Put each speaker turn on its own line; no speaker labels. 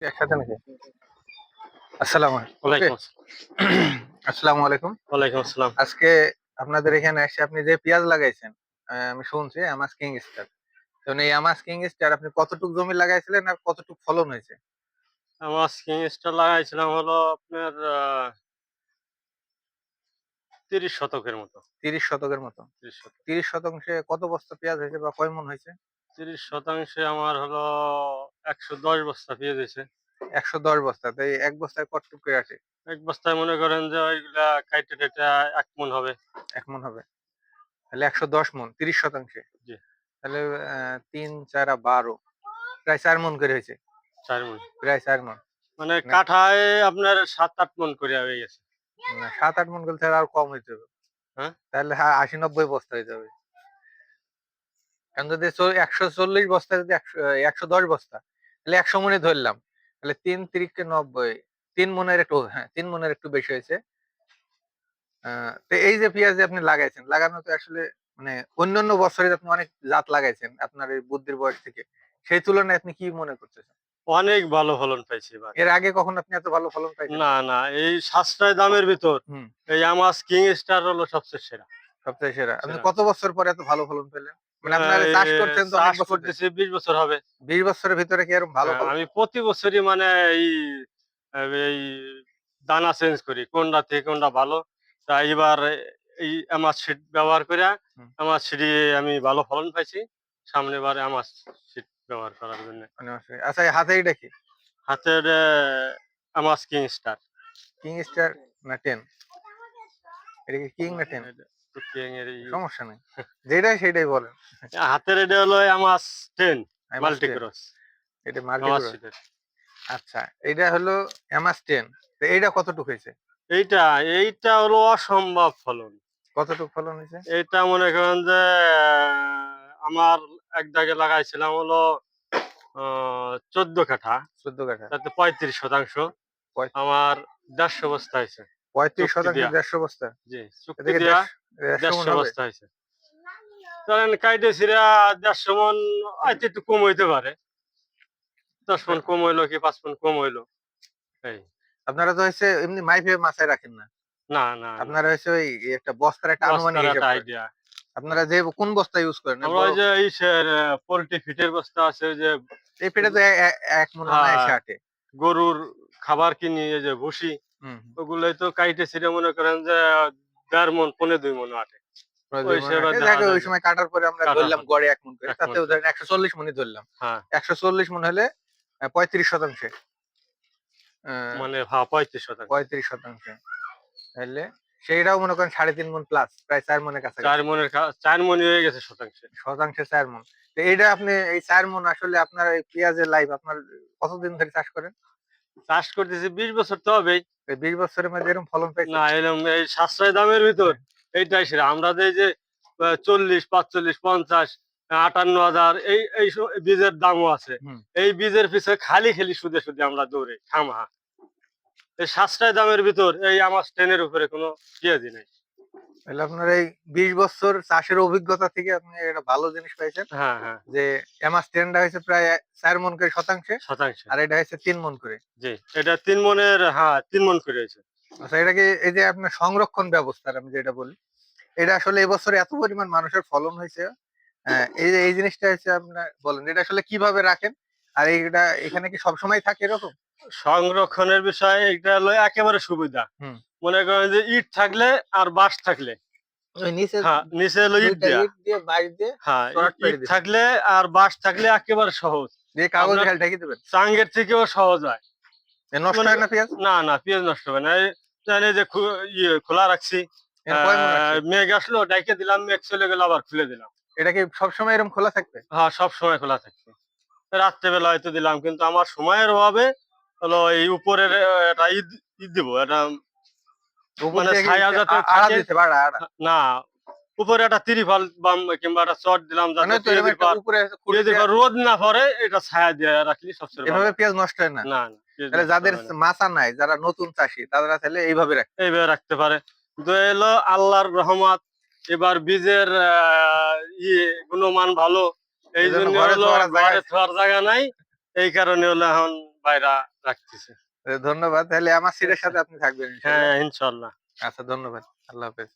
একসাথে নাকি? আসসালামু আলাইকুম। ওকে।
ওয়ালাইকুম
আসসালামু আলাইকুম।
ওয়ালাইকুম আসসালাম।
আজকে আপনাদের এখানে এসে আপনি যে পেঁয়াজ লাগাইছেন, আমি শুনছি আমাস কিং স্টার। তো এই আমাস কিং স্টার আপনি কতটুক জমি লাগাইছিলেন আর কতটুক ফলন হয়েছে?
আমার স্কিং স্টার লাগাইছিলাম হলো আপনার ৩০ শতকের মতো।
৩০ শতকের মতো।
৩০ শতক।
৩০ শতাংশে কত বস্তা পেঁয়াজ হয়েছে বা কয় মন হয়েছে?
৩০ শতাংশে আমার হলো ১১০ বস্তা পেঁয়াজ হইছে।
১১০ বস্তা। তো এই ১ বস্তায় কতটুক করে আসে?
১ বস্তায় মনে করেন যে ওইগুলা কাইটা-টাইটা ১ মন হবে।
১ মন হবে। তাহলে ১১০ মন ৩০ শতাংশে।
জি,
তাহলে ৩, ৪ 12 প্রায় ৪ মন করে হয়েছে।
৪ মন।
প্রায় ৪ মন।
মানে
মানে
কাঠায় আপনার ৭-৮ মন করে হয়ে গেছে।
৭-৮ মন করলে তাহলে আরো কম হইতে হবে।
হ্যাঁ?
তাহলে ৮০-৯০ বস্তা হয়ে যাবে। এখন যদি ১৪০ বস্তা যদি ১১০ বস্তা তাহলে ১০০ মণই ধরলাম। তাহলে ৩ ৩০ ৯০ ৩ মনের একটু, হ্যাঁ, ৩ মনের একটু বেশি হয়েছে। আ তো এই যে পেঁয়াজ যে আপনি লাগাইছেন, লাগানো তো আসলে মানে অন্যান্য বছরে আপনি অনেক জাত লাগাইছেন আপনার এই বুদ্ধির বয়স থেকে। সেই তুলনায় আপনি কি মনে করতেছেন?
অনেক ভালো ফলন পাইছি এবার।
এর আগে কখনো আপনি এত ভালো ফলন পাইছেন?
না, না, এই সাশ্রয় দামের ভিতর
হুম,
এই আমার কিং স্টার হলো সবচেয়ে সেরা।
সবচেয়ে সেরা। আপনি
সেরা।
কত বছর পরে এত ভালো ফলন পেলেন? মানে আপনার
এই
চাষ করছেন তো অনেক
চাষ
বছর ধরে।
করতেছি ২০ বছর হবে।
২০ বছরের ভিতরে কি এরকম ভালো ফলন?
আমি প্রতি বছরই মানে এই এই দানা চেঞ্জ করি। কোনটা থেকে কোনটা ভালো। তা এবার এই আমার সিড ব্যবহার কইরা
হুম,
আমার সিডে আমি ভালো ফলন পাইছি। সামনের বারে আমার সিড ব্যবহার করার জন্যে।
মানে আচ্ছা, এই হাতে এটা কি?
হাতের আমার কিং স্টার।
কিং স্টার না 10? এটা কি কিং না 10?
এটা তো কিং এর
সমস্যা নাই। যেটাই সেটাই বলেন।
হাতের এটা হলো আমার 10
এমাস
মাল্টি
10,
ক্রস।
এটা
আমার
মাল্টিক্রস।
সিডের।
আচ্ছা, এইটা হলো এমাস 10। তো এইটা কতটুক হইছে?
এইটা, এইটা হলো অসম্ভব ফলন।
কতটুক ফলন হইছে?
এটা মনে করেন যে আমার এক দাগে লাগাইছিলাম হলো ১৪ কাঠা।
১৪ কাঠা।
তাতে ৩৫%
পঁয়
আমার ১৫০ বস্তা হইছে।
৩৫%
চুক্তি দিয়া।
১৫০ বস্তা।
জি,
এটা
চুক্তি
কি
দিয়া
১৫০ মণ
১৫০
হবে?
বস্তা হইছে। ধরেন কাইটে ছিঁড়া ১৫০ মন হয়তো একটু কম হইতে পারে। ১০
আ
মন কম হইলো কি ৫ মন কম হইলো। এই।
আপনারা তো হইছে এমনি মাইপে মাচায় রাখেন না।
না, না, না।
আপনারা হইছে ওই একটা বস্তার একটা আনুমানিক
বস্তার
হিসাব
একটা
করেন।
আইডিয়া।
আপনারা
হ্যাঁ।
যে কোন বস্তা ইউজ করেন?
আমরা
বড়
ওই যে ইসের পোল্ট্রি ফিটের বস্তা আছে ওই যে
এই পেটে তো ১ মণ
হ্যাঁ,
অনায়াসে আটে।
গরুর খাবার কিনি এই যে ভুসি
হুম, হুম।
ওগুলোই তো কাইটে ছিঁড়ে মনে করেন যে ১.৫ মণ, ২ মণ আটে।
প্রায়
ওই
২ মণ
হিসেবে
আটে।
দেখা
যাক
যায়
ওই
যে
সময় কাটার পরে আমরা
কাটার
ধরলাম
পর
গড়ে ১ মণ করে।
১ মণ
তাতেও
করে।
ধরেন ১৪০ মণই ধরলাম।
হ্যাঁ,
১৪০ মণ হলে ৩৫% আ
মানে হ্যাঁ ৩৫%।
৩৫% তাইলে সেইটাও মনে করেন ৩.৫ মণ প্লাস প্রায় ৪ মণের
৪
কাছাকাছি।
মণের ৪ মণই হয়ে গেছে শতাংশে।
শতাংশে ৪ মণ। তো এইটা আপনি এই ৪ মণ আসলে আপনার এই পেঁয়াজের লাইফ আপনার কতদিন ধরে চাষ করেন?
চাষ করতেছি ২০ বছর তো হবেই।
এই ২০ বছরের মধ্যে এরকম ফলন
না
পাইছেন?
এরকম এই সাশ্রয় দামের ভিতর
মানে
এইটাই সেরা। আমরা যে এই যে ৪০, ৪৫, ৫০, ৫৮,০০০ এই বীজের দামও আছে।
হুম,
এই বীজের পিছে খালি সুদে আমরা দৌড়াই খামহা। এই সাশ্রয় দামের ভিতর এই আমার 10 এর উপরে কোনো পেঁয়াজই নাই।
তাহলে আপনার এই ২০ বছর চাষের অভিজ্ঞতা থেকে আপনি একটা ভালো জিনিস পাইছেন
হ্যাঁ, হ্যাঁ।
যে এমাস টেন্ডা হইছে প্রায় ৪ মণ করে শতাংশে
শতাংশে।
আর এটা হইছে ৩ মণ করে।
জি। এটা ৩ মণের হ্যাঁ ৩ মণ করে হইছে।
আচ্ছা, এটা কি এই যে আপনার সংরক্ষণ ব্যবস্থার আমি যেটা বলি, এটা আসলে এবছর এত পরিমাণ মানুষের ফলন হইছে, এই যে এই জিনিসটা হচ্ছে আপনার বলেন এটা আসলে কিভাবে রাখেন? আর এইটা এখানে কি সবসময় থাকে এরকম?
সংরক্ষণের বিষয় এটা হলো একেবারে সুবিধা।
হুম।
মনে করেন যে ইট থাকলে আর বাঁশ থাকলে
ওই নিচে
হ্যাঁ, নিচে হলো
২
ইট
টা
দেয়া।
ইট দিয়ে বাইর দিয়ে
হ্যাঁ,
চড়াট
ইট
পেড়ে দিবেন।
থাকলে আর বাঁশ থাকলে একেবারে সহজ।
দিয়ে কাগজ
আপনার
ঘাল ঢেকে দিবেন।
চাঙ্গের থেকেও সহজ হয়।
নষ্ট
মানে
হয় না পেঁয়াজ?
না, না পেঁয়াজ নষ্ট হবে না। এই জানি যে খোলা রাখছি।
এর কয় মণ আসছে?
মেঘ আসলো ডাইকে দিলাম, মেঘ চলে গেল আবার খুলে দিলাম।
এটা কি সবসময় এরকম খোলা থাকবে?
হ্যাঁ, সবসময় খোলা থাকছে। রাত্রেবেলা হয়তো দিলাম কিন্তু আমার সময়ের অভাবে হলো এই উপরের একটা দিব। এটা
উপর
মানে
দিয়ে কি
ছায়া যাতে
আড়া
থাকে
দিতে পারে আড়া।
না, উপরে একটা তিরপাল কিংবা একটা চট দিলাম
মানে
যাতে
তো এরকম একটা উপরে খুঁটি
পেঁয়াজের
দিয়ে
পর রোদ না পড়ে এটা ছায়া দিয়ে রাখলে সবচেয়ে ভালো
এভাবে
হয়।
পেঁয়াজ নষ্ট হয় না।
না, না পেঁয়াজ
তাহলে
নষ্ট
যাদের
হবে না।
মাচা নাই, যারা নতুন চাষী তারা তাহলে এইভাবে রাখে।
এইভাবে রাখতে পারে। কিন্তু এলো আল্লাহর রহমত এবার বীজের গুণমান ভালো।
এজন্য
এইজন্য
ঘরে
হলো
থোয়ার আর জায়গা
ঘরে
হইছে।
থোয়ার জায়গা নাই। এই কারণে হলো এখন পায়রা রাখতেছে।
ধন্যবাদ। তাহলে আমার সিটের
আচ্ছা।
সাথে আপনি থাকবেন ইনশাআল্লাহ।
হ্যাঁ, ইনশাআল্লাহ।
আচ্ছা ধন্যবাদ। আল্লাহ হাফেজ।